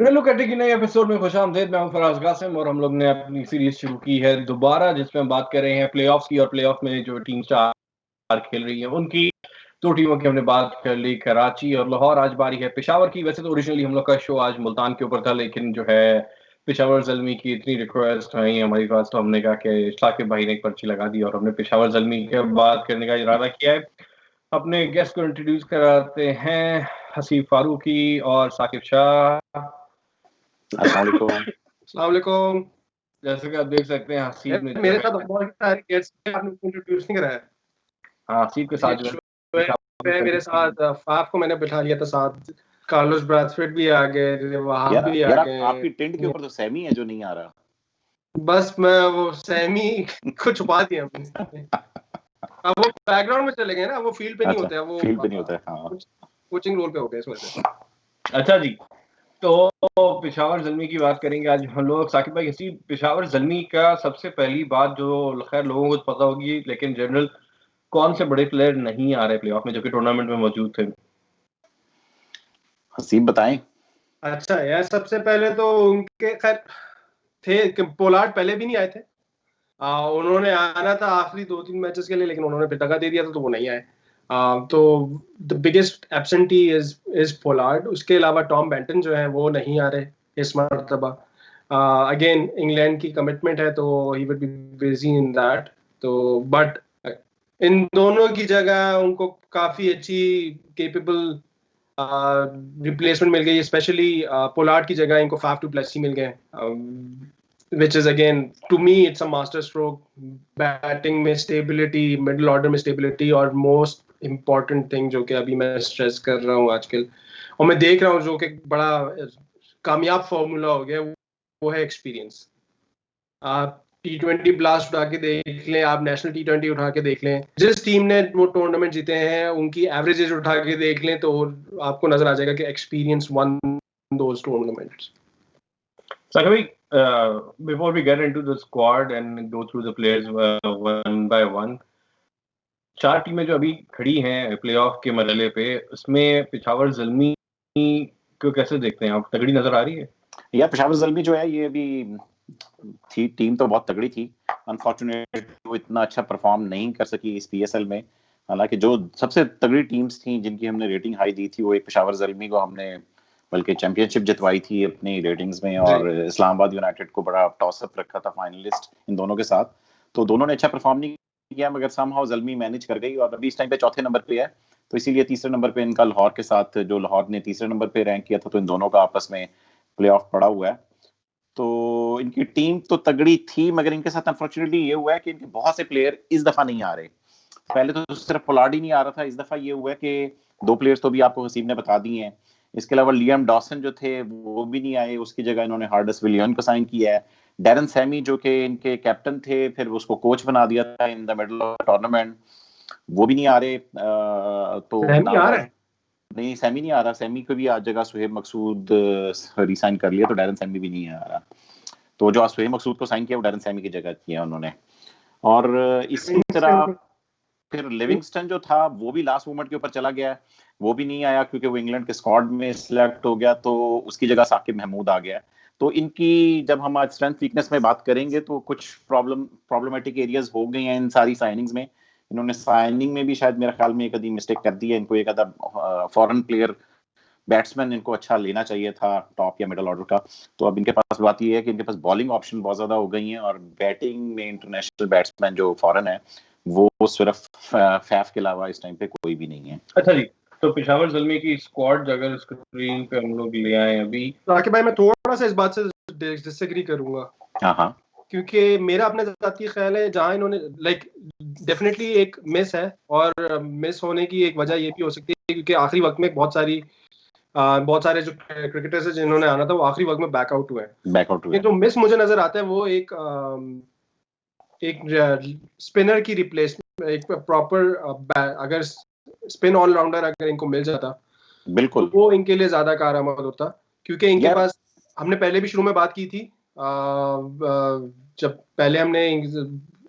घरेलू कट्टे की नए एपिसोड में खुशामदीद। मैं हूं फराज कासिम और हम लोग ने अपनी सीरीज शुरू की है दोबारा, जिसमें हम बात कर रहे हैं प्लेऑफ्स की। और प्लेऑफ में जो टीम चार खेल रही है उनकी दो टीमों की हमने बात कर ली, कराची और लाहौर। आज बारी है पेशावर की। वैसे तो ओरिजिनली हम लोग का शो आज मुल्तान के ऊपर था, लेकिन जो है पेशावर ज़ल्मी की इतनी रिक्वेस्ट आई हमारे पास, तो हमने कहा कि शाकिब भाई ने एक पर्ची लगा दी और हमने पेशावर ज़ल्मी की बात करने का इरादा किया है। अपने गेस्ट को इंट्रोड्यूस कराते हैं, हसीब फारूकी और साकिब शाह। अस्सलाम वालेकुम। जैसे कि आप देख सकते हैं हसीब ने मेरे साथ बहुत सारे गेस्ट हैं, आपने इंट्रोड्यूस नहीं कराया। हाँ, हसीब के साथ जो है मेरे साथ फाफ को मैंने बिठा लिया था साथ। कार्लोस ब्राथवेट भी आ गए, वहां भी आ गए। आपकी टेंट के ऊपर तो सैमी है जो नहीं आ रहा। बस मैं वो सैमी को छुपा दिया हमने। अब वो बैकग्राउंड में चले गए ना, वो फील्ड पे नहीं होते हैं, वो फील्ड पे नहीं होता है। हाँ, कोचिंग रोल पे हो गए इस वजह से। अच्छा जी, तो पेशावर ज़ल्मी की बात करेंगे आज हम लोग। साकिब भाई, हसीब, पेशावर ज़ल्मी का सबसे पहली बात जो खैर लोगों को पता होगी, लेकिन जनरल कौन से बड़े प्लेयर नहीं आ रहे प्लेऑफ में जो कि टूर्नामेंट में मौजूद थे? हसीब बताएं। अच्छा यार, सबसे पहले तो उनके खैर थे कि पोलार्ड पहले भी नहीं आए थे। उन्होंने आना था आखिरी 2-3 मैचेस के लिए, लेकिन उन्होंने फिर दगा दे दिया था तो वो नहीं आए। तो the biggest absentee is Pollard. उसके अलावा टॉम बेंटन जो है वो नहीं आ रहे इस मरतबा। अगेन इंग्लैंड की कमिटमेंट है तो he would be busy in that. तो बट इन दोनों की जगह उनको काफी अच्छी केपेबल रिप्लेसमेंट मिल गई, स्पेशली पोलार्ड की जगह इनको फाफ डू प्लेसी मिल गए, which is again to me it's a master stroke. Batting में स्टेबिलिटी, मिडिल ऑर्डर में स्टेबिलिटी, और मोस्ट इम्पॉर्टेंट थिंग जो कि अभी मैं स्ट्रेस कर रहा हूँ आजकल और मैं देख रहा हूँ जो कि बड़ा कामयाब फॉर्मूला हो गया, वो है एक्सपीरियंस। आप T20 ब्लास्ट उठा के देख लें, आप नेशनल T20 उठा के देख लें, जिस टीम ने वो टूर्नामेंट जीते हैं उनकी एवरेजेस उठा के देख लें, तो आपको नजर आ जाएगा कि experience one those tournaments. Sakhavi, before we get into the squad and go through the players one by one, चार टीमें जो अभी खड़ी हैं प्लेऑफ के मरहले पे, उसमें पेशावर ज़ल्मी को कैसे देखते हैं आप? तगड़ी नजर आ रही है? या पेशावर ज़ल्मी जो है ये अभी थी, टीम तो बहुत तगड़ी थी। अनफॉर्चुनेटली वो इतना अच्छा परफॉर्म नहीं कर सकी इस PSL में। हालांकि जो सबसे तगड़ी टीम्स थी जिनकी हमने रेटिंग हाई दी थी, वो एक पेशावर ज़ल्मी को हमने बल्कि चैंपियनशिप जितवाई थी अपनी रेटिंग्स में, और इस्लामाबाद यूनाइटेड को बड़ा टॉसअप रखा था फाइनलिस्ट इन दोनों के साथ। तो दोनों ने अच्छा परफॉर्म नहीं किया, मगर समहाउ ज़ल्मी मैनेज कर गई और अभी इस टाइम पे चौथे नंबर पे है। तो इसीलिए तीसरे नंबर पे इनका लाहौर के साथ, जो लाहौर ने तीसरे नंबर पे रैंक किया था, तो इन दोनों का आपस में प्लेऑफ पड़ा हुआ है। तो इनकी टीम तो तगड़ी थी, मगर इनके साथ अनफॉर्चुनेटली ये हुआ है कि इनके बहुत से प्लेयर इस दफा नहीं आ रहे। पहले तो सिर्फ पोलार्ड ही नहीं आ रहा था, इस दफा ये हुआ है कि दो प्लेयर्स तो भी आपको हसीब ने बता दिए हैं। इसके अलावा लियाम डॉसन जो थे वो भी नहीं आए, उसकी जगह इन्होंने हार्डस विलियन को साइन किया है। डैरन सैमी जो कि इनके कैप्टन थे, फिर उसको कोच बना दिया था in the middle of tournament, वो भी नहीं आ रहे। तो नहीं, सैमी नहीं आ रहा। सैमी को भी आज जगह सुहेब मकसूद रिसाइन कर लिया, तो डैरन सैमी भी नहीं आ रहा। तो जो सुहेब मकसूद को साइन किया वो डैरन सैमी की जगह किया उन्होंने। और इसी तरह फिर लिविंगस्टन जो था वो भी लास्ट मोमेंट के ऊपर चला गया, वो भी नहीं आया क्योंकि वो इंग्लैंड के स्क्वाड में सिलेक्ट हो गया, तो उसकी जगह साकिब महमूद आ गया। तो इनकी जब हम आज स्ट्रेंथ वीकनेस में बात करेंगे तो कुछ प्रॉब्लमेटिक एरियाज हो गए हैं इन सारी साइनिंग्स में। इन्होंने साइनिंग में भी शायद मेरे ख्याल में एक आधी मिस्टेक कर दी है। इनको एक आधा फॉरेन प्लेयर बैट्समैन इनको अच्छा लेना चाहिए था, टॉप या मिडल ऑर्डर का। तो अब इनके पास बात यह है कि इनके पास बॉलिंग ऑप्शन बहुत ज्यादा हो गई हैं, और बैटिंग में इंटरनेशनल बैट्समैन जो फॉरेन है वो सिर्फ फैफ के अलावा इस टाइम पे कोई भी नहीं है। अच्छा जी, तो पेशावर ज़ल्मी की स्क्वाड अगर स्क्रीन पे हम लोग ले आए अभी, राकिब भाई मैं थोड़ा सा इस बात से डिसएग्री करूंगा। हाँ, क्योंकि मेरा अपने ज़ाती ख्याल है जहां इन्होंने डेफिनेटली एक मिस है, और मिस होने की एक वजह ये भी हो सकती है क्योंकि आखिरी वक्त में बहुत सारे जो क्रिकेटर्स हैं जिन्होंने आना था वो आखिरी वक्त में बैकआउट हुए। तो मिस मुझे नजर आता है वो एक स्पिनर की रिप्लेसमेंट, एक प्रॉपर अगर स्पिन ऑलराउंडर अगर इनको मिल जाता बिल्कुल वो इनके लिए ज्यादा कारआमद होता, क्योंकि इनके पास हमने पहले भी शुरू में बात की थी, जब पहले हमने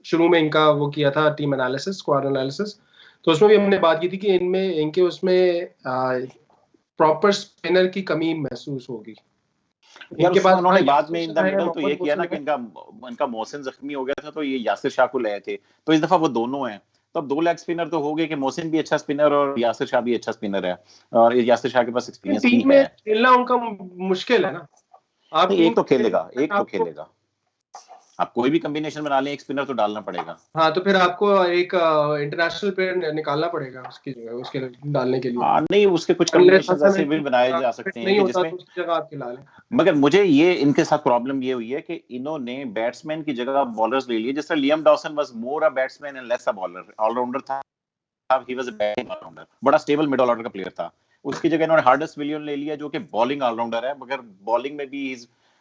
शुरू में इनका वो किया था टीम एनालिसिस, स्क्वाड एनालिसिस, तो उसमें भी हमने बात की थी कि इनके उसमें प्रॉपर स्पिनर की कमी महसूस होगी। यार इनके उसमें पास उन्होंने हाँ, बाद में यासिर इन द शाह है, मिडल तो ये मोहम्मद किया ना मोहसिन कि है। इनका मोहसिन जख्मी हो गया था तो ये यासिर शाह को लाए थे, तो इस दफा वो दोनों हैं। तो अब 2 लेग स्पिनर तो हो गए कि मोहसिन भी अच्छा स्पिनर और यासिर शाह भी अच्छा स्पिनर है, और यासिर शाह के पास एक्सपीरियंस भी टीम है। में खेलना उनका मुश्किल है ना, आप नहीं, टीम एक तो खेलेगा, एक तो आपको, खेलेगा। आप कोई भी कॉम्बिनेशन बना लें, एक स्पिनर तो डालना पड़ेगा। हाँ तो फिर आपको एक इंटरनेशनल प्लेयर निकालना पड़ेगा उसकी जगह, उसके डालने के लिए, नहीं, उसके कुछ अनलेस कॉम्बिनेशन हसन ऐसे भी बनाए जा फिट सकते हैं नहीं कि होता जिसमें, तो उसकी जगह आप खिला लें। मगर मुझे ये इनके साथ प्रॉब्लम ये हुई है कि इन्होंने बैट्समैन की जगह बॉलर्स ले लिए। जैसे Liam Dawson was more a batsman and less a bowler, allrounder था, he was a batting allrounder, बड़ा स्टेबल मिडिल ऑर्डर का प्लेयर था। उसकी जगह इन्होंने हार्डस्ट विलियन ले लिया जो कि बॉलिंग ऑलराउंडर है, मगर बॉलिंग में भी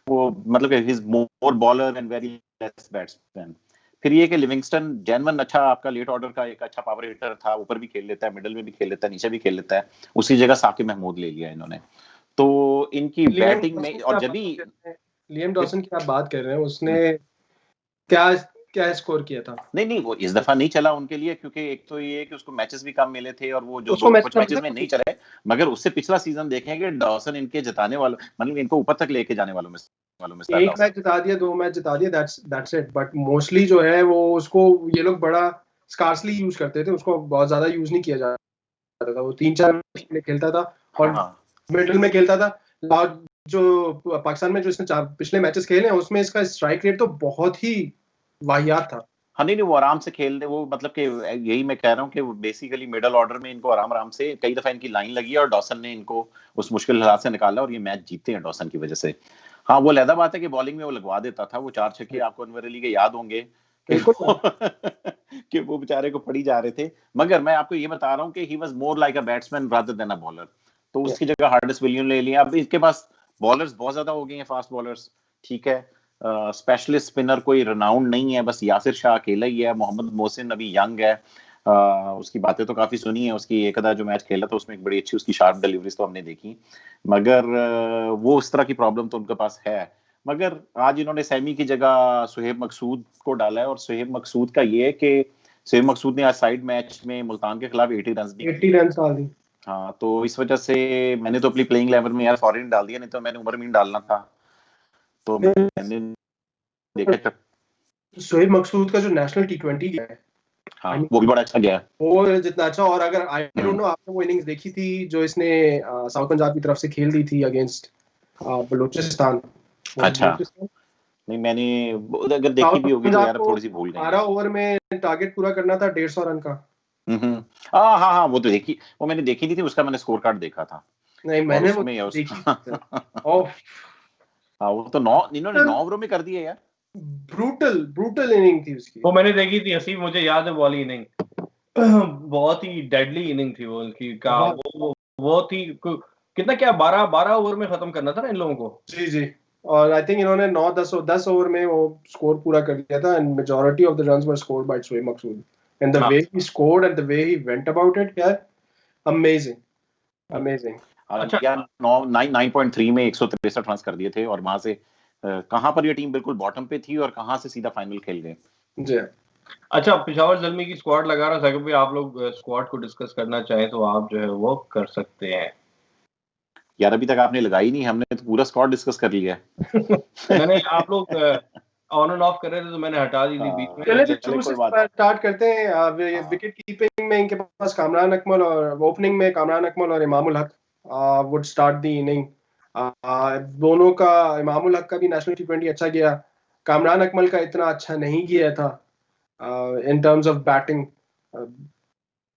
वो मतलब he is more bowler and very less batsman. फिर ये कि लिविंगस्टन जेनवन अच्छा आपका लेट ऑर्डर का एक अच्छा पावर हिटर था, ऊपर भी खेल लेता है, मिडिल में भी खेल लेता है, नीचे भी खेल लेता है। उसकी जगह साकिब महमूद ले लिया इन्होंने। तो इनकी लियम बैटिंग डॉसन में की और आप जब बात भी कर रहे हैं, लियम डॉसन की आप बात कर रहे हैं, उसने क्या क्या स्कोर किया था? नहीं नहीं, वो इस दफा नहीं चला उनके लिए, क्योंकि एक तो ये है कि उसको मैचेस भी कम मिले थे, और वो जो उसको कुछ मैचेस में नहीं चले। मगर उससे पिछला सीजन देखेंगे, डॉसन इनके जिताने वालों, मतलब इनको ऊपर तक लेके जाने वालों में था एक डॉसन। मैच जिता दिया, 2 मैच जिता दिया, दैट्स इट। बट मोस्टली जो है वो उसको ये लोग बड़ा स्कार्सली यूज करते थे, उसको बहुत ज्यादा यूज नहीं किया जाता था। वो 3-4 मैच के लिए खेलता था और हाँ मिडिल में खेलता था। और जो पाकिस्तान में जो इसने पिछले मैचेस खेले हैं उसमें इसका स्ट्राइक रेट तो बहुत ही वाहियात था। हाँ, नहीं नहीं, वो आराम से खेल दे, वो मतलब कि यही मैं कह रहा हूँ कि बेसिकली मिडल ऑर्डर में इनको आराम आराम से कई दफा इनकी लाइन लगी है, और डॉसन ने इनको उस मुश्किल हालात से निकाला, और ये मैच जीते हैं डॉसन की वजह से। हाँ, वो लहदा बात है कि बॉलिंग में वो लगवा देता था वो 4 छक्के, आपको अनवर अली के याद होंगे कि बिल्कुल। कि वो बेचारे को पड़ी जा रहे थे। मगर मैं आपको ये बता रहा हूँ कि he was more like a batsman rather than a bowler. तो उसकी जगह हार्डिस विलियम ले लिया। अब इसके पास बॉलर्स बहुत ज्यादा हो गए हैं, फास्ट बॉलर्स, ठीक है। स्पेशलिस्ट स्पिनर कोई रनाउंड नहीं है, बस यासिर शाह अकेला ही है। मोहम्मद मोहसिन अभी यंग है, उसकी बातें तो काफी सुनी है, उसकी एक आधा जो मैच खेला था उसमें एक बड़ी अच्छी उसकी शार्प डिलीवरीज तो हमने देखी। मगर वो उस तरह की प्रॉब्लम तो उनके पास है। मगर आज इन्होंने सैमी की जगह सुहेब मकसूद को डाला है, और सुहेब मकसूद का ये है कि सुहेब मकसूद ने आज साइड मैच में मुल्तान के खिलाफ 80 रन भी 80 रन डाल दी। हाँ, तो इस वजह से मैंने तो अपनी प्लेइंग 11 में यार फॉरेन डाल दिया, नहीं तो मैंने उमर मीन डालना था। तो मैंने देखा, शोएब मकसूद का जो नेशनल T20 है, हाँ I mean, वो भी बड़ा अच्छा गया है। वो जितना अच्छा, और अगर आई डोंट नो आपने वो इनिंग्स देखी थी जो इसने साउथ पंजाब की तरफ से खेल दी थी अगेंस्ट बलूचिस्तान। अच्छा, नहीं मैंने अगर देखी साउथ भी होगी तो पंजाब यार को थोड़ी सी भूल गई 12 है। ओवर में टारगेट पूरा करना था 150 रन का। हाँ हाँ हाँ, वो तो देखी, वो मैंने देखी नहीं थी, उसका मैंने स्कोर कार्ड देखा था। नहीं, और मैंने वो उसमें देखी हाँ, ऑफ वो तो 9 इन्होंने 9 ओवरों में कर दिए यार। ब्रूटल ब्रूटल इनिंग थी उसकी। वो मैंने देखी थी हसीब, मुझे याद है वाली इनिंग। बहुत ही डेडली इनिंग थी वो उनकी का। वो थी कितना, क्या 12 ओवर में खत्म करना था ना इन लोगों को। जी जी। और आई थिंक इन्होंने 9-10 ओवर में वो स्कोर पूरा कर दिया था, and majority of the runs were scored by Shoaib Maqsood, and the way he scored and the way he went about it, यार अमेजिंग अमेजिंग। अच्छा, यार 9.3 में 163 रन कर दिए थे, और वहां से कहां पर ये टीम बिल्कुल बॉटम पे थी और कहां से सीधा फाइनल खेल गए। जी। अच्छा, पेशावर ज़ल्मी की स्क्वाड लगा रहा था कि भाई आप लोग स्क्वाड को डिस्कस करना चाहें तो आप जो है वो कर सकते हैं। यार अभी तक आपने लगाई नहीं, हमने तो पूरा स्क्वाड डिस्कस कर लिया है। मैंने आप लोग ऑन एंड ऑफ कर रहे थे तो मैंने हटा दी थी बीच में। चले तो चले शुरू से कोई बात स्टार्ट करते हैं। विकेट कीपिंग में इनके पास कामरान अकमल, और ओपनिंग में कामरान अकमल और Imamul Haq would start the inning. दोनों का, इमामुल हक का भी नेशनल T20 अच्छा गया, कामरान अकमल का इतना अच्छा नहीं गया था इन टर्म्स ऑफ बैटिंग।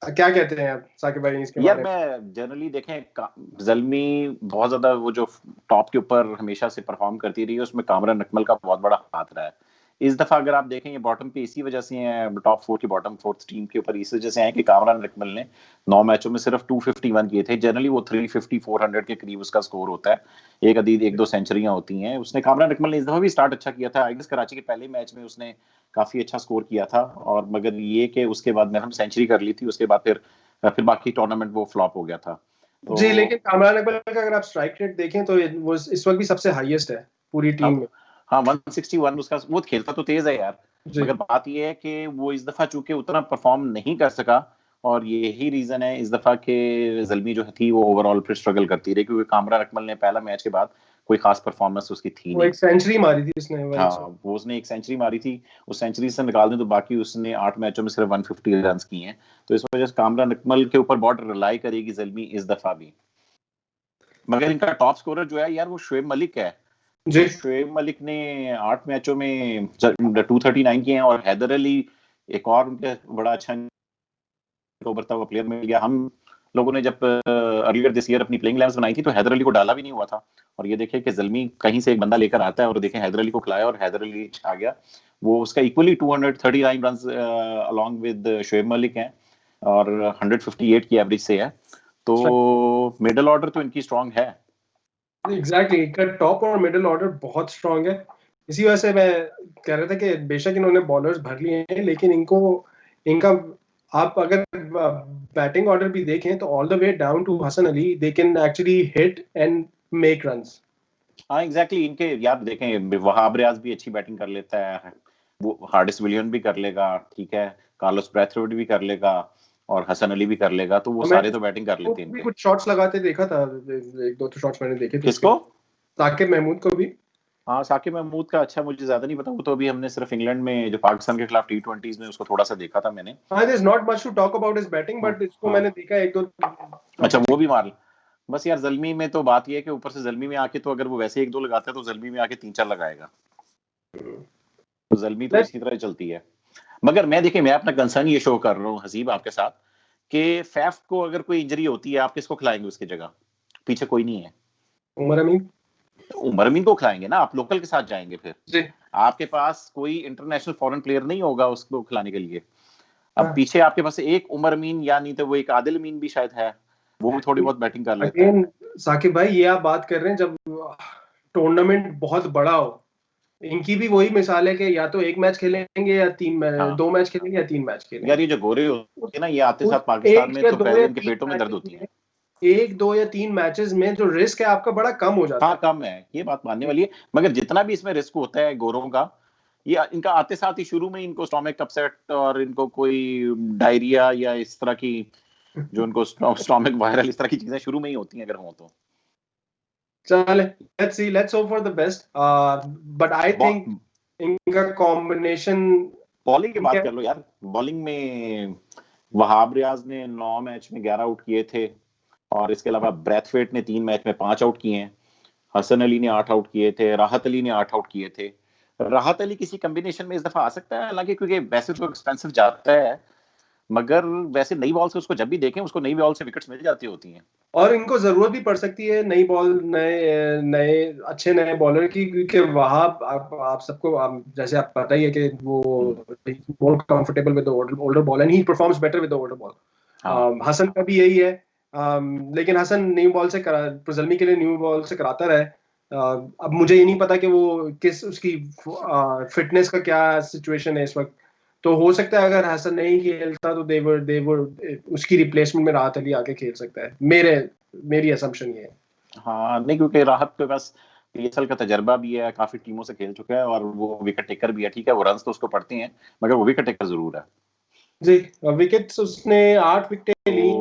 क्या कहते हैं आप साकिब भाई इसके यार बारे में? मैं जनरली देखें, जल्मी बहुत ज्यादा वो जो टॉप के ऊपर हमेशा से परफॉर्म करती रही है, उसमें कामरान अकमल का बहुत बड़ा हाथ रहा है। इस दफा अगर आप देखें ये बॉटम पे इसी वजह से हैं, टॉप 4 की बॉटम 4th टीम के ऊपर इस वजह से हैं कि कामरान अकमल ने 9 मैचों में सिर्फ 251 किए थे। जनरली वो 350 400 के करीब उसका स्कोर होता है, एक आधी 1-2 सेंचुरियां होती हैं। उसने कामरान अकमल ने इस दफा भी स्टार्ट अच्छा किया था, आई गेस कराची के पहले मैच में उसने काफी अच्छा स्कोर किया था, और मगर ये कि उसके बाद में हम सेंचुरी कर ली थी, उसके बाद फिर बाकी टूर्नामेंट वो फ्लॉप हो गया था। तो जी, लेकिन कामरान अकमल का अगर आप स्ट्राइक रेट देखें तो वो इस वक्त भी सबसे हाईएस्ट है पूरी टीम में। हाँ 161 उसका, वो खेलता तो तेज है यार, जी। मगर बात ये है कि वो इस दफा चूंकि उतना परफॉर्म नहीं कर सका, और यही रीजन है इस दफा के जल्मी जो थी वो ओवरऑल फिर स्ट्रगल करती रही, क्योंकि कामरान अकमल ने पहला मैच के बाद कोई खास परफॉर्मेंस उसकी थी वो नहीं। एक सेंचुरी मारी थी उसने, हाँ, वो उसने एक सेंचुरी मारी थी, उस सेंचुरी से निकाल दें तो बाकी उसने 8 मैचों में सिर्फ 150 रन किए हैं। तो इस वजह से कामरान अकमल के ऊपर बहुत रिलाई करेगी ज़ल्मी इस दफा भी। मगर इनका टॉप स्कोरर जो है यार वो शोएब मलिक है। जी। तो शोएब मलिक ने 8 मैचों में 239 किए हैं, और हैदर अली एक और उनके बड़ा अच्छा उभरता हुआ प्लेयर मिल गया। हम लोगों ने जब अर्लियर दिस ईयर अपनी प्लेइंग 11 बनाई थी तो हैदर अली को डाला भी नहीं हुआ था, और ये देखिए कि ज़ल्मी कहीं से एक बंदा लेकर आता है और देखें हैदर अली को खिलाया और हैदर अली आ गया। वो उसका equally 239 run along with Shoaib Malik हैं, और 158 की एवरेज से है। तो मिडिल ऑर्डर तो इनकी स्ट्रांग है। एग्जैक्टली, इनका टॉप और मिडिल ऑर्डर बहुत स्ट्रांग है। इसी वजह से मैं कह रहा था कि बेशक इन्होंने बॉलर्स भर लिए हैं, लेकिन इनका आप अगर बैटिंग ऑर्डर भी देखें तो all the way down to Hasan Ali they can actually hit and make runs. हाँ एग्जैक्टली, इनके यार देखें वहाब रियाज भी अच्छी बैटिंग कर लेता है, वो हार्डिस विलियन भी कर लेगा, ठीक है, कार्लोस ब्रैथवेट भी कर लेगा, और हसन अली भी कर लेगा, तो वो सारे तो बैटिंग कर लेते हैं इनके। कुछ शॉट्स लगाते देखा था, एक दो तो शॉट्स मैंने देखे थे। किसको? साकिब महमूद को भी। हाँ, साकिब महमूद का अच्छा मुझे ज्यादा नहीं पता, वो तो अभी हमने सिर्फ इंग्लैंड में जो पाकिस्तान के खिलाफ T20s में उसको थोड़ा सा देखा था मैंने। हाँ, there is not much to talk about his batting, but इसको मैंने देखा एक दो। अच्छा, वो भी मार। बस यार ज़ल्मी में तो बात ये है कि ऊपर से ज़ल्मी में आके तो अगर वो वैसे एक दो लगाता है तो ज़ल्मी में आके 3-4 लगाएगा। तो ज़ल्मी तो इसी तरह चलती है। मगर मैं अपना कंसर्न ये शो कर रहा हूँ हसीब आपके साथ कि फैफ को अगर कोई इंजरी होती है आप किसको खिलाएंगे उसकी जगह? पीछे कोई नहीं है। उमर अमीन। उमर अमीन को खिलाएंगे ना, आप लोकल के साथ जाएंगे फिर जी। आपके पास कोई इंटरनेशनल फॉरेन प्लेयर नहीं होगा उसको खिलाने के लिए। अब पीछे आपके पास एक उमर अमीन या नहीं तो वो एक आदिल अमीन भी शायद है, वो भी थोड़ी बहुत बैटिंग कर लेता है। साकिब भाई ये आप बात कर रहे हैं जब टूर्नामेंट बहुत बड़ा हो, इनकी भी वही मिसाल है कि या तो एक मैच खेलेंगे या दो मैच खेलेंगे या 3 मैच खेलेंगे। यार ये जो गोरे होते हैं ना, ये आते साथ पाकिस्तान में तो पहले इनके पेटों में दर्द होती है। 1, 2 या 3 मैचेस में जो रिस्क है आपका बड़ा कम हो जाता है। हाँ कम है, ये बात मानने वाली है। मगर जितना भी इसमें रिस्क होता है गोरों का, ये इनका आते साथ ही शुरू में इनको स्टोमक अपसेट और इनको कोई डायरिया या इस तरह की जो इनको स्टोमक वायरल इस तरह की चीजें शुरू में ही होती हैं अगर हो तो। चले let's hope for the best, but I think इनका कॉम्बिनेशन। बॉलिंग की बात कर लो यार, बॉलिंग में वहाब रियाज ने 9 मैच में 11 आउट किए थे, और इसके अलावा ब्रैथवेट ने 3 मैच में 5 आउट किए हैं, हसन अली ने 8 आउट किए थे, राहत अली ने 8 आउट किए थे। राहत अली किसी कॉम्बिनेशन में इस दफा आ सकता है, हालांकि क्योंकि वैसे तो एक्सपेंसिव जाता है, मगर वैसे नई बॉल से उसको जब भी देखें उसको नई बॉल से विकेट्स मिल जाती होती हैं, और इनको जरूरत भी पड़ सकती है नई बॉल, नए अच्छे नए बॉलर की, क्योंकि वहां आप सबको जैसे आप पता ही है कि वो more comfortable with the older ball and he performs better with the older ball. Hasan का भी यही है, लेकिन हसन न्यू बॉल से ज़ल्मी के लिए न्यू बॉल से कराता रहे। अब मुझे ये नहीं पता कि वो किस उसकी फिटनेस का क्या सिचुएशन है इस वक्त, तो हो सकता है अगर हसन नहीं खेलता तो देवर उसकी रिप्लेसमेंट में राहत अली आके खेल सकता है, मेरी असम्पशन ये है। हाँ नहीं, क्योंकि राहत के पास PSL का तजर्बा भी है, काफी टीमों से खेल चुका है, और वो विकेट टेकर भी है। ठीक है, वो रन्स तो उसको पड़ते हैं, मगर वो विकेट टेकर जरूर है जी। विकेट्स उसने 8 विकेटें ली।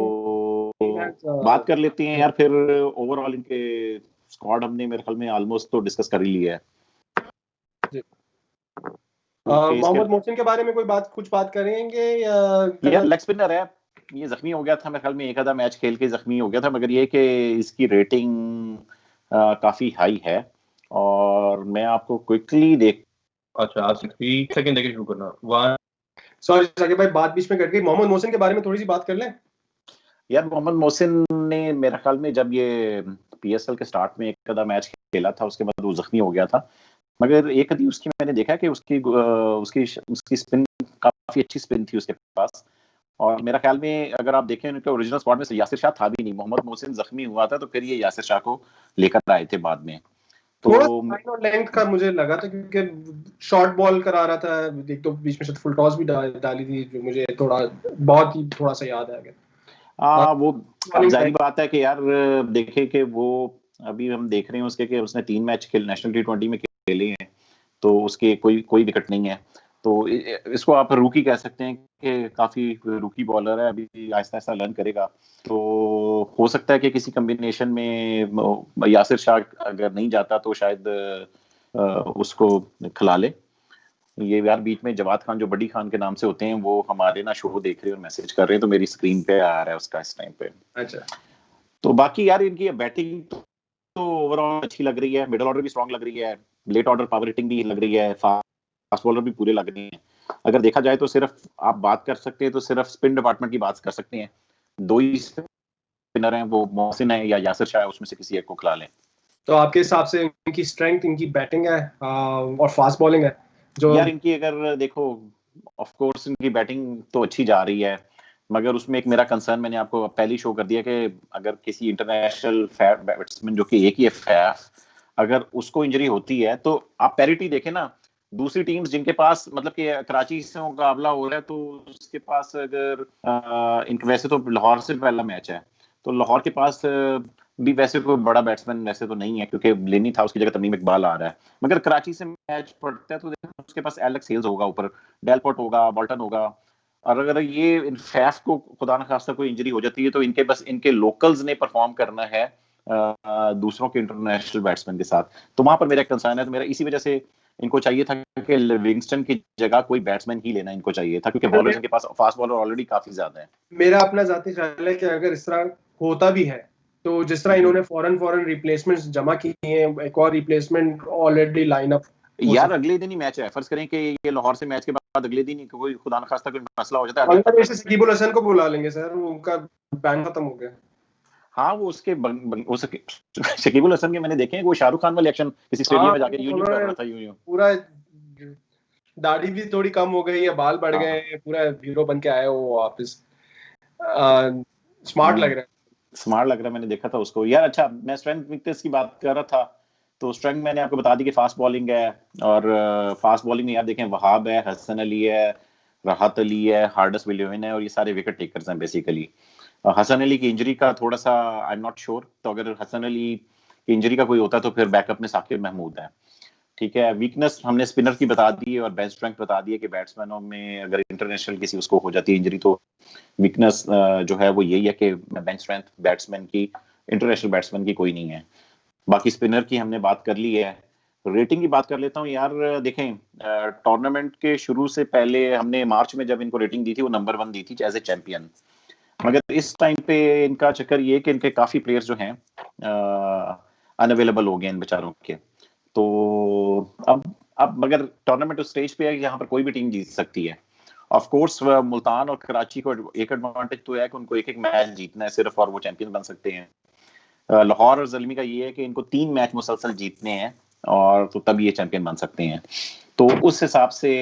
बात कर लेते हैं यार फिर ओवरऑल इनके स्क्वाड हमने मेरे ख्याल में ऑलमोस्ट तो डिस्कस कर ही लिया है। मोहम्मद मोहसिन के बारे में कुछ बात करेंगे या? यार लेग स्पिनर है, ये जख्मी हो गया था मेरे ख्याल में, एक आधा मैच खेल के जख्मी हो गया था, मगर ये कि इसकी रेटिंग काफी हाई है, और मैं आपको क्विकली देख अच्छा 60 सेकंड देके शुरू करना। सॉरी साकिब भाई, बात बीच में कट गई। मोहम्मद मोहसिन के बारे में थोड़ी सी बात कर लें। यार मोहम्मद मोहसिन ने मेरे ख्याल में जब ये PSL के स्टार्ट में एक आधा मैच खेला था उसके बाद वो जख्मी हो गया था, मगर एक आधी उसकी मैंने देखा कि उसकी स्पिन काफी अच्छी स्पिन थी उसके पास, और मेरा ख्याल में अगर आप देखें उनके ओरिजिनल स्क्वाड में यासिर शाह था भी नहीं, मोहम्मद मोहसिन जख्मी हुआ था तो फिर ये यासिर शाह को लेकर आए थे बाद में। तो थोड़ा और लेंथ का मुझे लगा था क्योंकि शॉर्ट बॉल करा रहा था, एक तो बीच में से फुल टॉस भी डाली थी जो मुझे थोड़ा सा याद आ गया। वो अब जाहिर बात है कि यार देखें कि वो अभी हम देख रहे हैं उसके कि उसने 3 मैच नेशनल T20 में खेले हैं, तो उसके कोई विकेट नहीं है, तो इसको आप रूकी कह सकते हैं कि काफी रूकी बॉलर है, अभी आहिस्ता आहिस्ता लर्न करेगा। तो हो सकता है कि किसी कॉम्बिनेशन में यासिर शाह अगर नहीं जाता तो शायद उसको खिला ले। ये यार बीच में जवाद खान जो बड़ी खान के नाम से होते हैं वो हमारे ना शो देख रहे हैं और मैसेज कर रहे हैं, तो मेरी स्क्रीन पे आ रहा है उसका इस टाइम पे। अच्छा, तो बाकी यार इनकी बैटिंग तो ओवरऑल अच्छी लग रही है, मिडिल ऑर्डर भी स्ट्रांग लग रही है, लेट ऑर्डर पावर हिटिंग भी लग रही है, फास्ट बॉलर भी पूरे लग रहे हैं। अगर देखा जाए तो सिर्फ आप बात कर सकते हैं तो सिर्फ स्पिन डिपार्टमेंट की बात कर सकते हैं, दो ही स्पिनर हैं, वो मोहसिन है या यासिर शाह है, उसमें से किसी एक को खिला लें। तो आपके हिसाब से इनकी स्ट्रेंथ इनकी बैटिंग है और फास्ट बॉलिंग है जो यार इनकी अगर देखो ऑफ कोर्स इनकी बैटिंग तो अच्छी जा रही है, मगर उसमें एक मेरा कंसर्न मैंने आपको पहले शो कर दिया कि अगर किसी इंटरनेशनल बैट्समैन जो कि एक ही है, अगर उसको इंजरी होती है तो आप पैरिटी देखें ना, दूसरी टीम्स जिनके पास मतलब कि कराची से मुकाबला हो रहा है तो उसके पास अगर इनके वैसे तो लाहौर से पहला मैच है, तो लाहौर के पास भी वैसे कोई बड़ा बैट्समैन वैसे तो नहीं है क्योंकि लेनी था, उसकी जगह तमीम इकबाल आ रहा है। मगर कराची से मैच पड़ता है तो देखो उसके पास एलेक्स हेल्स होगा, ऊपर डेलपोर्ट होगा, बॉल्टन होगा, और अगर ये इन फैफ को खुदा न खास्ता कोई इंजरी हो जाती है तो इनके बस इनके लोकल्स ने परफॉर्म करना है दूसरों के इंटरनेशनल बैट्समैन के साथ, तो वहां पर मेरा कंसर्न है। तो मेरा इसी वजह से इनको चाहिए था कि लिविंगस्टन की जगह कोई बैट्समैन ही लेना इनको चाहिए था, क्योंकि बॉलर्स इनके पास फास्ट बॉलर ऑलरेडी काफी ज्यादा है। मेरा अपना जाती ख्याल है कि अगर इस तरह होता भी है तो जिस तरह इन्होंने फॉरन रिप्लेसमेंट्स जमा किए हैं, एक और रिप्लेसमेंट ऑलरेडी लाइनअप यार अगले दिन ही मैच है, फर्ज करें कि ये लाहौर से मैच के बाद अगले दिन ही कोई खुदा न खास्ता कोई मसला हो जाता है, बांग्लादेश से सकीबुल हसन को बुला लेंगे सर, उनका बैन खत्म हो गया। हाँ वो उसके शकीबुल हसन के मैंने देखे हैं, वो शाहरुख खान वाले एक्शन किसी स्टेडियम में जाके यूं कर रहा था, यूं पूरा दाढ़ी भी थोड़ी कम हो गई है, बाल बढ़ गए हैं, पूरा हीरो बन के आया वो वापस। स्मार्ट लग रहा है, स्मार्ट लग रहा है, मैंने देखा था उसको यार। अच्छा मैं स्ट्रेंथ वीकनेस की बात कर रहा था, तो स्ट्रेंथ मैंने आपको बता दी कि फास्ट बॉलिंग है, और फास्ट बॉलिंग में यार देखें वहाब है, हसन अली है, राहत अली है, हार्डस विलियन है, और ये सारे विकेट टेकर्स हैं बेसिकली। हसन अली की इंजरी का थोड़ा सा आई एम नॉट श्योर, तो अगर हसन अली की इंजरी का कोई होता तो फिर बैकअप में साकिब महमूद है। ठीक है, वीकनेस हमने स्पिनर की बता दी है और बेंच स्ट्रेंथ बता दी है कि बैट्समैनों में अगर इंटरनेशनल किसी उसको हो जाती है इंजरी तो वीकनेस जो है वो यही है कि बेंच स्ट्रेंथ बैट्समैन की, इंटरनेशनल बैट्समैन की कोई नहीं है। बाकी स्पिनर की हमने बात कर ली है। रेटिंग की बात कर लेता हूँ यार। देखें टूर्नामेंट के शुरू से पहले हमने मार्च में जब इनको रेटिंग दी थी वो नंबर 1 दी थी एज ए चैंपियन, मगर इस टाइम पे इनका चक्कर ये कि इनके काफी प्लेयर्स जो हैं अनअवेलेबल हो गए इन बेचारों के, तो अब मगर टूर्नामेंट उस स्टेज पे है यहाँ पर कोई भी टीम जीत सकती है। ऑफ कोर्स मुल्तान और कराची को एक एडवांटेज तो है कि उनको एक एक मैच जीतना है सिर्फ और वो चैंपियन बन सकते हैं। लाहौर और ज़ल्मी का ये है कि इनको 3 मैच मुसलसल जीतने हैं और तो तब ये चैंपियन बन सकते हैं। तो उस हिसाब से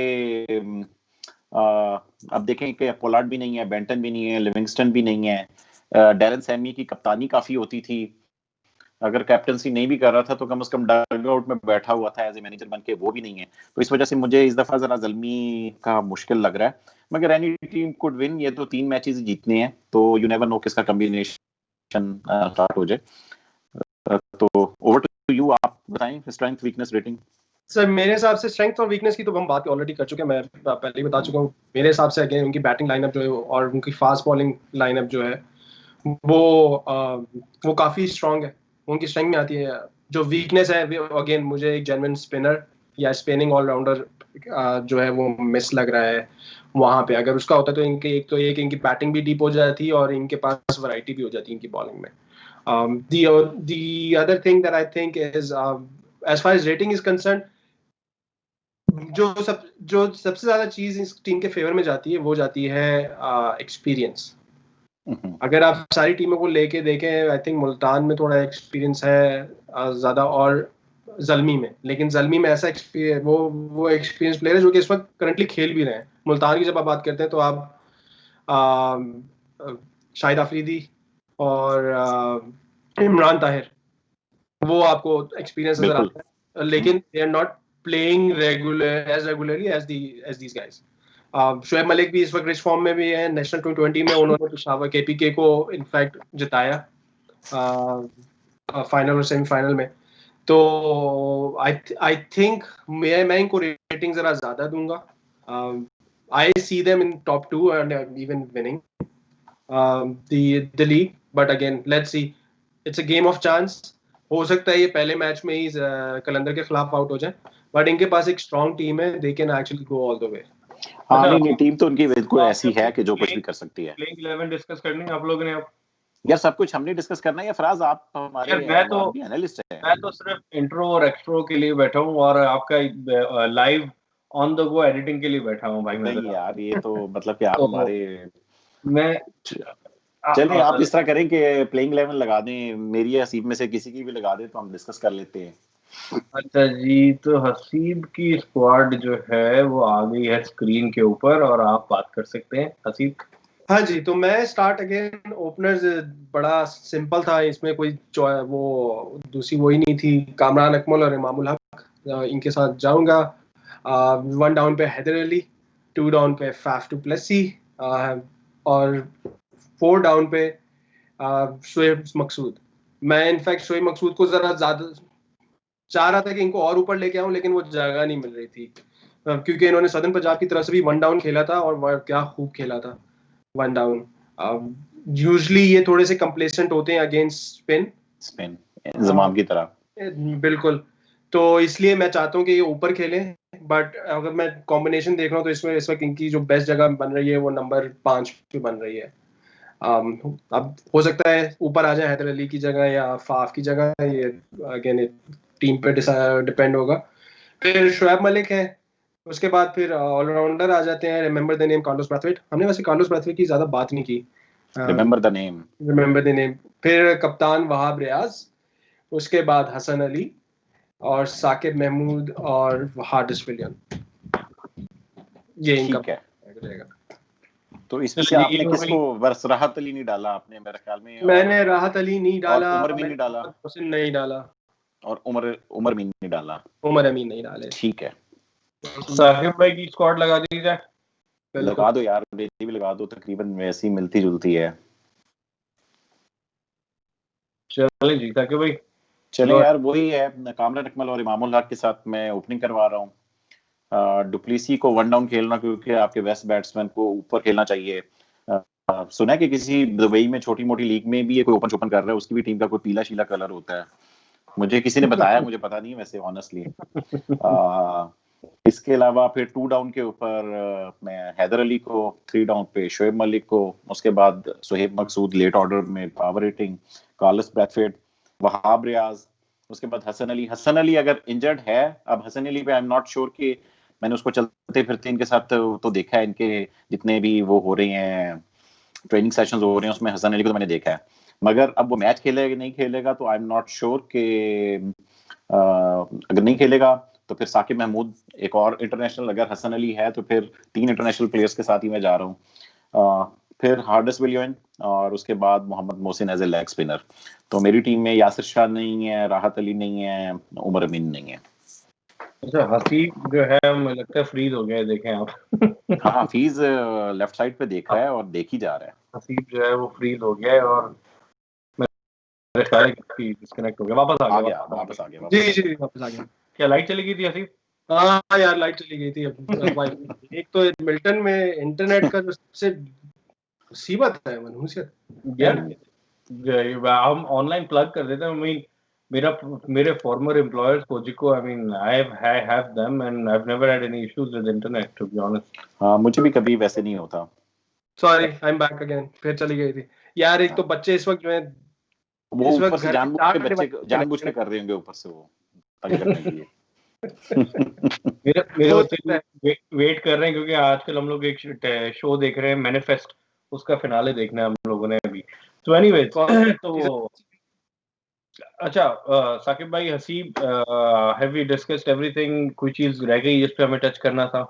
अब देखें कि पोलार्ड भी नहीं है, बेंटन भी नहीं है, लिविंगस्टन भी नहीं है, डैरन सैमी की कप्तानी काफी होती थी, अगर कैप्टनसी नहीं भी कर रहा था तो कम से कम डग आउट में बैठा हुआ था एज ए मैनेजर बन के, वो भी नहीं है। तो इस वजह से मुझे इस दफा जरा ज़ल्मी का मुश्किल लग रहा है, मगर एनी टीम कुड विन, ये तो 3 मैचेस जीतने हैं, तो यू नेवर नो किसका कॉम्बिनेशन स्टार्ट हो जाए। तो ओवर टू यू, आप बताएं स्ट्रेंथ वीकनेस रेटिंग। सर मेरे हिसाब से स्ट्रेंथ और वीकनेस की तो हम बात ऑलरेडी कर चुके हैं, मैं पहले ही बता चुका हूँ। मेरे हिसाब से अगेन उनकी बैटिंग लाइनअप जो है और उनकी फास्ट बॉलिंग लाइनअप जो है वो काफी स्ट्रांग है, उनकी स्ट्रेंथ में आती है। जो वीकनेस है अगेन मुझे एक जेन्युइन स्पिनर या स्पिनिंग ऑलराउंडर जो है वो मिस लग रहा है वहां पे। अगर उसका होता तो इनके इनकी बैटिंग भी डीप हो जाती और इनके पास वैरायटी भी हो जाती इनकी बॉलिंग में। The other thing that I think is as far as rating is concerned, जो सबसे ज्यादा चीज इस टीम के फेवर में जाती है वो जाती है एक्सपीरियंस। अगर आप सारी टीमों को लेके देखें, आई थिंक मुल्तान में थोड़ा एक्सपीरियंस है ज्यादा और ज़ल्मी में, लेकिन ज़ल्मी में ऐसा एक्सपीरियंस वो एक्सपीरियंस प्लेयर है जो कि इस वक्त करंटली खेल भी रहे हैं। मुल्तान की जब आप बात करते हैं तो आप शाहिद अफरीदी और इमरान ताहिर वो आपको एक्सपीरियंस नजर आता है, लेकिन they are not playing regularly as these guys. Shoaib Malik भी इस वक्त रिच फॉर्म में भी है, नेशनल T20 में उन्होंने पेशावर KPK को इनफैक्ट जिताया फाइनल और सेमीफाइनल में। तो आई थिंक मैं इनको रेटिंग जरा ज्यादा दूंगा। I see them in top 2 and even winning the league. But again let's see, it's a game of chance. हो सकता है ये पहले मैच में ही कलंदर के खिलाफ आउट हो जाए, बट इनके पास एक स्ट्रॉन्ग टीम है, दे can actually go all the वे. हाँ अच्छा, नहीं, टीम तो उनकी बिल्कुल तो ऐसी आपने है कि जो कुछ भी प्लेइंग कर सकती है. प्लेइंग 11 डिस्कस करनी है आप लोगों ने अब? यार सब कुछ हमने डिस्कस करना है या फराज आप हमारे यार आप भी एनालिस्ट हैं. मैं तो सिर्फ इंट्रो और एक्सट्रो के लिए बैठा हूँ और आपका live on the go editing के लिए बैठा हूँ भाई. मैं नहीं यार, ये तो मतलब कि आप तो हमारे मैं चलें, आप इस तरह करें कि प्लेइंग 11 लगा दें, मेरी या हसीब में से किसी की भी लगा दें तो हम डिस्कस कर लेते हैं. अच्छा जी, तो हसीब की स्क्वाड जो है वो आ गई है स्क्रीन के ऊपर और आप बात कर सकते हैं हसीब. हाँ जी, तो मैं स्टार्ट अगेन. ओपनर्स बड़ा सिंपल था, इसमें कोई वो दूसरी वही नहीं थी. कामरान अकमल और इमामुल हक, इनके साथ जाऊंगा. 1 डाउन पे हैदर अली, 2 डाउन पे फाफ टू प्लेसी, और 4 डाउन पे शोएब मकसूद. मैं इनफैक्ट शोएब मकसूद को जरा ज्यादा चाह रहा था कि इनको और ऊपर लेके आऊं, लेकिन वो जगह नहीं मिल रही थी, क्योंकि इन्होंने सदर्न पंजाब की तरफ से भी 1 डाउन खेला था और वह क्या खूब खेला था 1 डाउन. यूजुअली ये थोड़े से कंप्लेसेंट होते हैं अगेंस्ट स्पिन जमाम की तरह. बिल्कुल. तो इसलिए मैं चाहता हूँ कि ये ऊपर खेलें, बट अगर मैं कॉम्बिनेशन देख रहा हूँ तो इसमें इस वक्त इनकी जो बेस्ट जगह बन रही है वो नंबर 5 पे बन रही है. अब हो सकता है ऊपर आ जाए हैदर अली की जगह या फाफ की जगह, ये अगेन टीम पे डिपेंड होगा. फिर शोएब मलिक है, उसके बाद फिर ऑलराउंडर आ जाते हैं. Remember the name Carlos Brathwaite. हमने वैसे कार्लोस ब्रैथवेट की ज्यादा बात नहीं की. Remember the name. फिर कप्तान वहाब रियाज, उसके बाद हसन अली और साकिब महमूद और हारिस विलियम. ये इनका ठीक है. रहेगा. तो इसमें से आपने किसको, बस राहत अली नहीं डाला आपने मेरे ख्याल में? मैंने राहत अली नहीं डाला, उमर भी नहीं डाला, हुसैन नहीं डाला, और उमर भी नहीं डाला. उमर अमीन नहीं डाले. ठीक है. साकिब भाई की स्क्वाड लगा दी जाए. लगा दो यार, मेरी भी लगा दो, तकरीबन वैसी मिलती जुलती है. चलें जी साकिब भाई. चले यार, वही है, कामरान अकमल और इमामुल हक के साथ मैं ओपनिंग करवा रहा हूँ. डुप्लेसी को 1 डाउन खेलना, क्योंकि आपके बेस्ट बैट्समैन को ऊपर खेलना चाहिए. सुना है कि किसी दुबई में छोटी मोटी लीग में भी ये कोई ओपन चोपन कर रहा है, उसकी भी टीम का कोई पीला शीला कलर होता है. मुझे किसी ने बताया, मुझे पता नहीं वैसे ऑनेस्टली. इसके अलावा फिर 2 डाउन के ऊपर मैं हैदर अली को, 3 डाउन पे शोएब मलिक को, उसके बाद शोएब मकसूद लेट ऑर्डर में power rating, Carlos Brathwaite, Wahab Riaz, उसके बाद हसन अली अगर इंजर्ड है. अब हसन अली पे आई एम नॉट श्योर कि मैंने उसको चलते फिरते इनके साथ तो देखा है, इनके जितने भी वो हो रहे हैं ट्रेनिंग सेशंस हो रहे हैं उसमें हसन अली को तो मैंने देखा है, मगर अब वो मैच खेलेगा नहीं खेलेगा तो आई एम नॉट श्योर कि अगर नहीं खेलेगा तो फिर साकिब महमूद एक और इंटरनेशनल, अगर हसन अली है तो फिर 3 इंटरनेशनल प्लेयर्स के साथ ही मैं जा रहा हूँ. फिर हारिस विलियम और उसके बाद Mohammad Mohsin as a leg spinner. तो मेरी टीम में यासिर शाह नहीं है, राहत अली नहीं है, उमर अमीन नहीं है. अच्छा, हसीब जो है मुझे लगता है फ्रीज हो गया है, देखें आप. हाँ, फीज लेफ्ट साइड पे देख रहा है और देख ही जा रहा है. हसीब जो है वो फ्रीज हो गया है और मेरे ख्याल है कि डिस्कनेक्ट हो गया. वापस आ गया. जी वापस आ गया. क्या लाइट चली गई थी हसीब? हाँ यार, लाइट चली गई थी. एक तो मिल्टन में इंटरनेट का जो सबसे मुसीबत है, मनहूसियत यार. हम ऑनलाइन प्लग कर देते हैं. I mean, मेरे फॉर्मर एम्प्लॉयर्स कोजिको, I mean I have them and I have never had any issues with internet, to be honest. हाँ, मुझे भी कभी वैसे नहीं होता. Sorry, I am back again. फिर चली गई थी यार. एक तो बच्चे इस वक्त जो है वो ऊपर से जानबूझ के कर रहे होंगे ऊपर से वो तंग करने के लिए. मेरे बच्चे वेट कर रहे हैं क्योंकि आजकल हम लोग एक शो देख रहे हैं, मैनिफेस्ट. उसका फिनाले देखना है हम लोगों ने अभी. तो एनीवे, तो अच्छा साकिब भाई, Haseeb, have we discussed everything? कोई चीज रह गई जिस पे हमें टच करना था?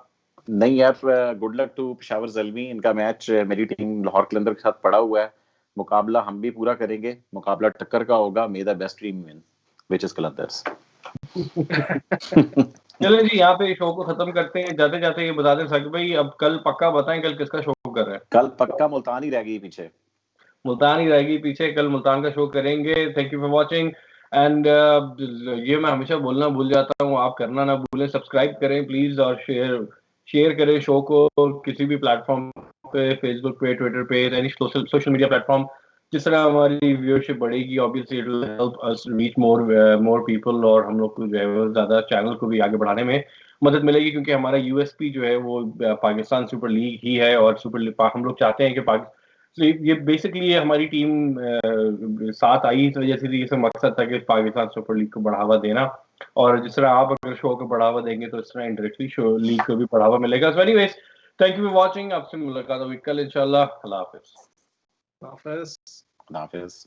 नहीं यार, good luck to Peshawar Zalmi. इनका मैच मेरी टीम लाहौर कलंदर के साथ पड़ा हुआ है. मुकाबला हम भी पूरा करेंगे, मुकाबला टक्कर का होगा. मे the best team win, which is Qalandars. चलें जी, यहाँ पे शो को खत्म करते हैं. जाते जाते ये बता दें साकिब भाई, अब कल पक्का बताएं कल किसका शो कर रहे हैं? कल पक्का मुल्तान ही रह गई पीछे. मुल्तान ही रहेगी पीछे. कल मुल्तान का शो करेंगे. Thank you for watching. And ये मैं हमेशा बोलना भूल जाता हूँ, आप करना ना भूलें. सब्सक्राइब करें प्लीज और शेयर करें शो को किसी भी प्लेटफॉर्म पे, फेसबुक पे, ट्विटर पे, एनी सोशल मीडिया प्लेटफॉर्म. जिस तरह हमारी व्यूअरशिप बढ़ेगी obviously it will help us reach more people, और हम लोग को जो है वो ज़्यादा चैनल को भी आगे बढ़ाने में मदद मिलेगी, क्योंकि हमारा यूएसपी जो है वो पाकिस्तान सुपर लीग ही है, और हम लोग चाहते हैं कि ये बेसिकली हमारी टीम साथ आई इस वजह से थी, इसका मकसद था कि पाकिस्तान सुपर लीग को बढ़ावा देना, और जिस तरह आप अगर शो को बढ़ावा देंगे तो इस तरह इंडायरेक्टली शो लीग को भी बढ़ावा मिलेगा। So anyways, thank you for watching, आपसे मुलाकात होगी कल इंशाल्लाह। अल्लाह हाफिज। हाफिज। हाफिज।